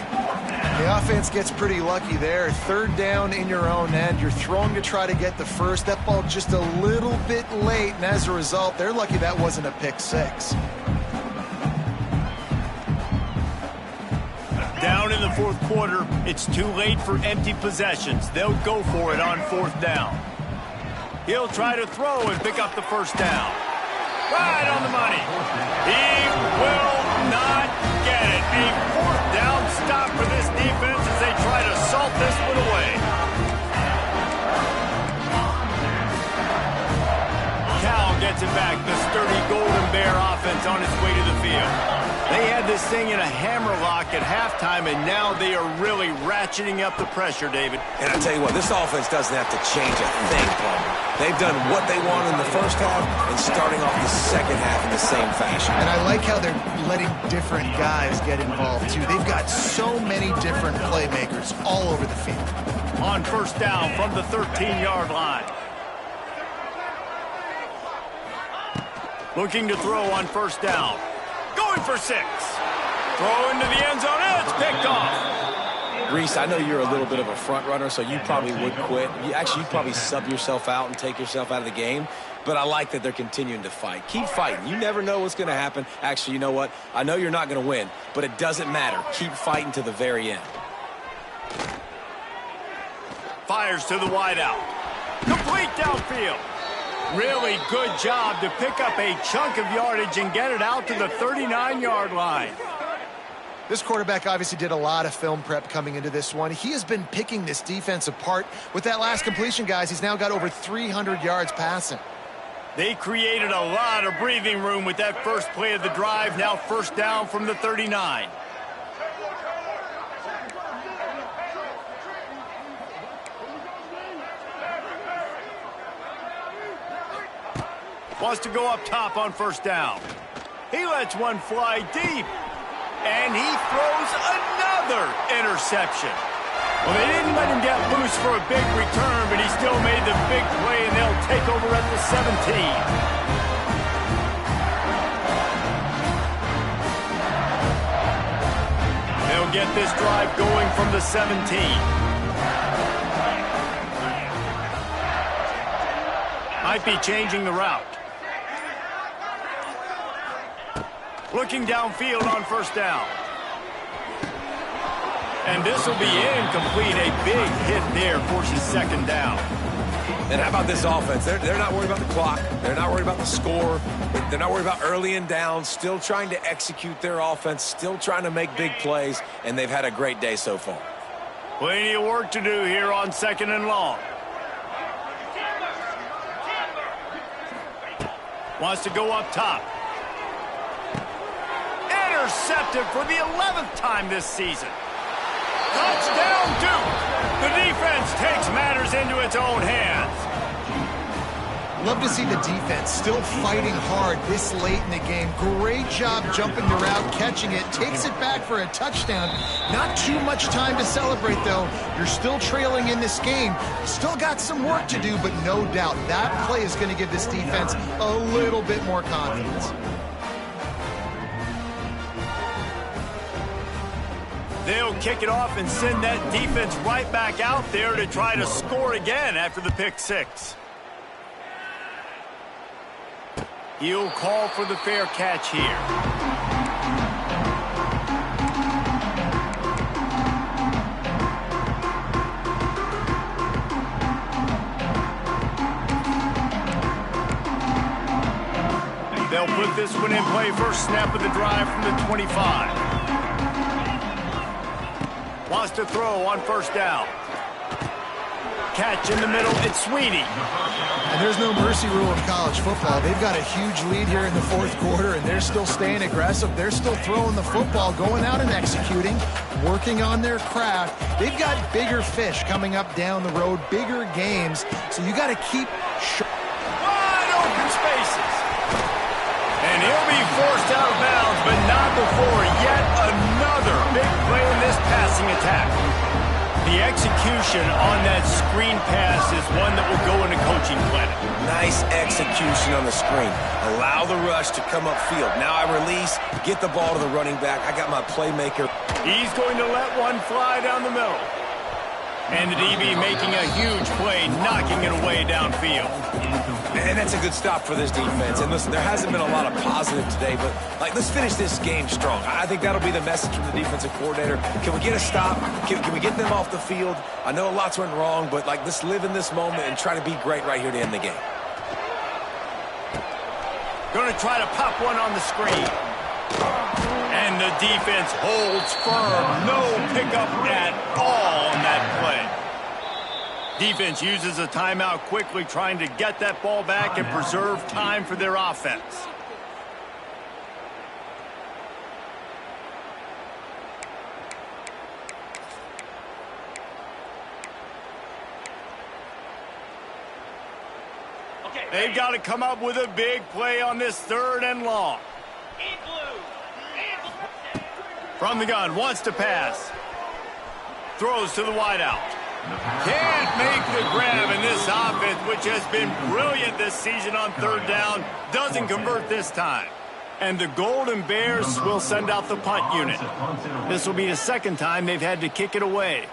The offense gets pretty lucky there. Third down in your own end. You're throwing to try to get the first. That ball just a little bit late, and as a result, they're lucky that wasn't a pick six. Down in the fourth quarter, it's too late for empty possessions. They'll go for it on fourth down. He'll try to throw and pick up the first down. Right on the money. He will not get it. A fourth down stop for this defense as they try to salt this one away. Cal gets it back. The sturdy Golden Bear offense on its way to the field. They had this thing in a hammerlock at halftime, and now they are really ratcheting up the pressure, David. And I tell you what, this offense doesn't have to change a thing, Palmer. They've done what they want in the first half and starting off the second half in the same fashion. And I like how they're letting different guys get involved, too. They've got so many different playmakers all over the field. On first down from the 13-yard line. Looking to throw on first down. Going for 6. Throw into the end zone. It's picked off. Reese, I know you're a little bit of a front runner, so you probably would quit. You'd probably sub yourself out and take yourself out of the game. But I like that they're continuing to fight. Keep fighting. You never know what's going to happen. Actually, you know what? I know you're not going to win, but it doesn't matter. Keep fighting to the very end. Fires to the wideout. Complete downfield. Really good job to pick up a chunk of yardage and get it out to the 39-yard line. This quarterback obviously did a lot of film prep coming into this one. He has been picking this defense apart. With that last completion, guys, he's now got over 300 yards passing. They created a lot of breathing room with that first play of the drive. Now first down from the 39. Wants to go up top on first down. He lets one fly deep. And he throws another interception. Well, they didn't let him get loose for a big return, but he still made the big play, and they'll take over at the 17. They'll get this drive going from the 17. Might be changing the route. Looking downfield on first down. And this will be incomplete. A big hit there forces second down. And how about this offense? They're not worried about the clock. They're not worried about the score. They're not worried about early and down. Still trying to execute their offense. Still trying to make big plays. And they've had a great day so far. Plenty of work to do here on second and long. Wants to go up top. Intercepted for the 11th time this season. Touchdown, Duke. The defense takes matters into its own hands. Love to see the defense still fighting hard this late in the game. Great job jumping the route, catching it, takes it back for a touchdown. Not too much time to celebrate, though. You're still trailing in this game. Still got some work to do, but no doubt that play is going to give this defense a little bit more confidence. They'll kick it off and send that defense right back out there to try to score again after the pick six. He'll call for the fair catch here. They'll put this one in play first snap of the drive from the 25. Wants to throw on first down. Catch in the middle, it's Sweeney. And there's no mercy rule in college football. They've got a huge lead here in the fourth quarter, and they're still staying aggressive. They're still throwing the football, going out and executing, working on their craft. They've got bigger fish coming up down the road, bigger games, so you got to keep wide open spaces. And he'll be forced out of bounds, but not before yet another big play in this passing attack. The execution on that screen pass is one that will go in a coaching clinic. Nice execution on the screen. Allow the rush to come upfield. Now I release, get the ball to the running back. I got my playmaker. He's going to let one fly down the middle. And the DB making a huge play, knocking it away downfield. And that's a good stop for this defense. And listen, there hasn't been a lot of positive today, but let's finish this game strong. I think that'll be the message from the defensive coordinator. Can we get a stop? Can we get them off the field? I know lots went wrong, but let's live in this moment and try to be great right here to end the game. Going to try to pop one on the screen. And the defense holds firm. No pickup at all on that play. Defense uses a timeout quickly, trying to get that ball back and preserve time for their offense. They've got to come up with a big play on this 3rd and long. From the gun, wants to pass. Throws to the wideout. Can't make the grab, in this offense, which has been brilliant this season on 3rd down, doesn't convert this time. And the Golden Bears will send out the punt unit. This will be the 2nd time they've had to kick it away.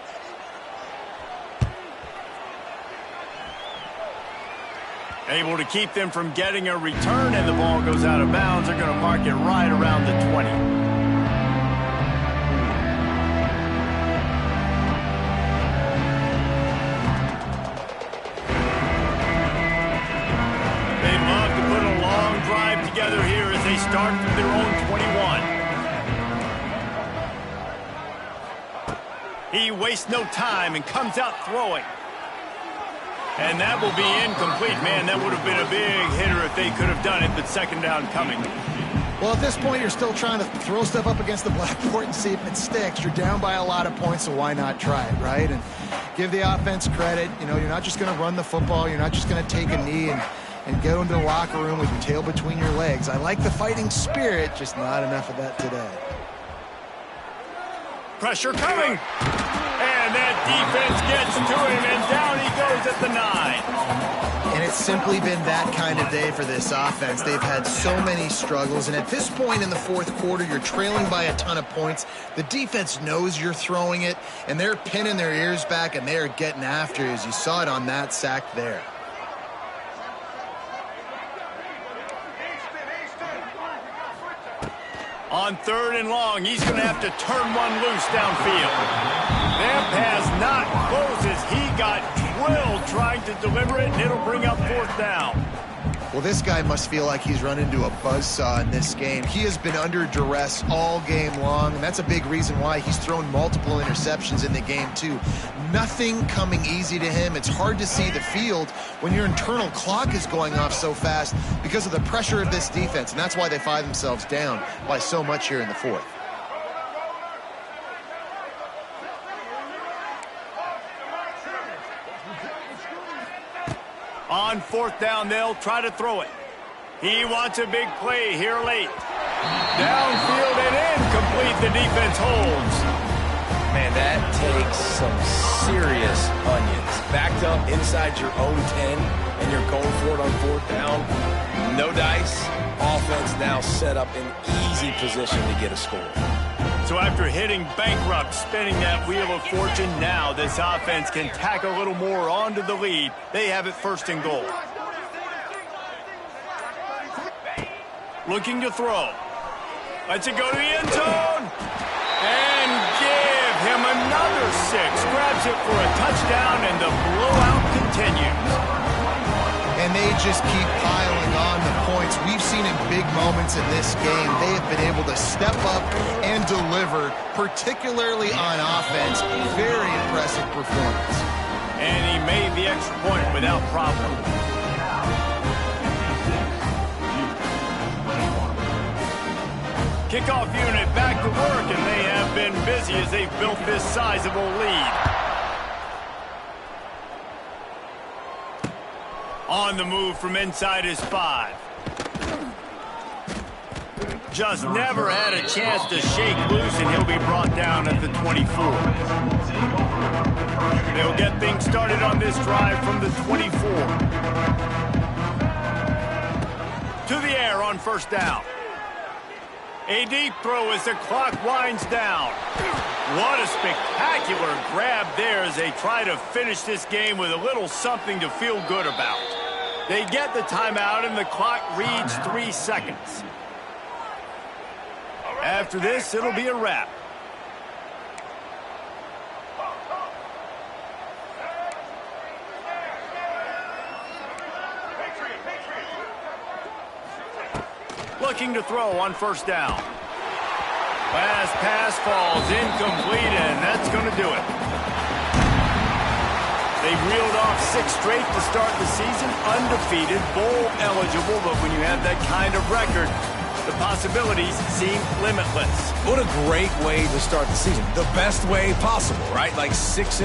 Able to keep them from getting a return, and the ball goes out of bounds. They're going to mark it right around the 20. They love to put a long drive together here as they start from their own 21. He wastes no time and comes out throwing. And that will be incomplete. Man, that would have been a big hitter if they could have done it, but 2nd down coming. Well, at this point, you're still trying to throw stuff up against the blackboard and see if it sticks. You're down by a lot of points, so why not try it, right? And give the offense credit. You know, you're not just going to run the football. You're not just going to take a knee and go into the locker room with your tail between your legs. I like the fighting spirit, just not enough of that today. Pressure coming. And that defense gets to him, and down he goes at the 9. And it's simply been that kind of day for this offense. They've had so many struggles, and at this point in the 4th quarter, you're trailing by a ton of points. The defense knows you're throwing it, and they're pinning their ears back, and they're getting after you, as you saw it on that sack there. On 3rd and long, he's going to have to turn one loose downfield. That pass not closes. He got drilled trying to deliver it, and it'll bring up 4th down. Well, this guy must feel like he's run into a buzzsaw in this game. He has been under duress all game long, and that's a big reason why he's thrown multiple interceptions in the game, too. Nothing coming easy to him. It's hard to see the field when your internal clock is going off so fast because of the pressure of this defense, and that's why they find themselves down by so much here in the 4th. On 4th down, they'll try to throw it. He wants a big play here late. Downfield and incomplete. The defense holds. Man, that takes some serious onions. Backed up inside your own 10, and you're going for it on 4th down. No dice. Offense now set up in easy position to get a score. So after hitting bankrupt, spinning that wheel of fortune, now this offense can tack a little more onto the lead. They have it 1st and goal. Looking to throw. Lets it go to the end zone. And give him another 6. Grabs it for a touchdown, and the blowout continues. And and they just keep piling on the points. We've seen in big moments in this game, they have been able to step up and deliver, particularly on offense. Very impressive performance. And he made the extra point without problem. Kickoff unit back to work, and they have been busy as they've built this sizable lead. On the move from inside his 5. Just never had a chance to shake loose, and he'll be brought down at the 24. They'll get things started on this drive from the 24. To the air on first down. A deep throw as the clock winds down. What a spectacular grab there as they try to finish this game with a little something to feel good about. They get the timeout and the clock reads 3 seconds. After this, it'll be a wrap. Looking to throw on first down. Last pass falls incomplete, and that's going to do it. They've reeled off 6 straight to start the season, undefeated, bowl eligible, but when you have that kind of record, the possibilities seem limitless. What a great way to start the season. The best way possible, right? Like 6-0,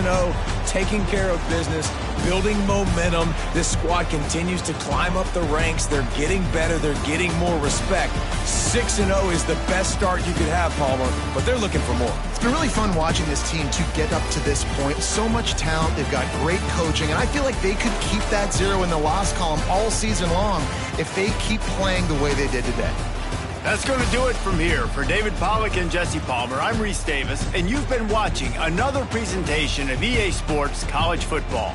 taking care of business, building momentum. This squad continues to climb up the ranks. They're getting better. They're getting more respect. 6-0 is the best start you could have, Palmer, but they're looking for more. It's been really fun watching this team to get up to this point. So much talent. They've got great coaching, and I feel like they could keep that 0 in the loss column all season long if they keep playing the way they did today. That's going to do it from here. For David Pollack and Jesse Palmer, I'm Reese Davis, and you've been watching another presentation of EA Sports College Football.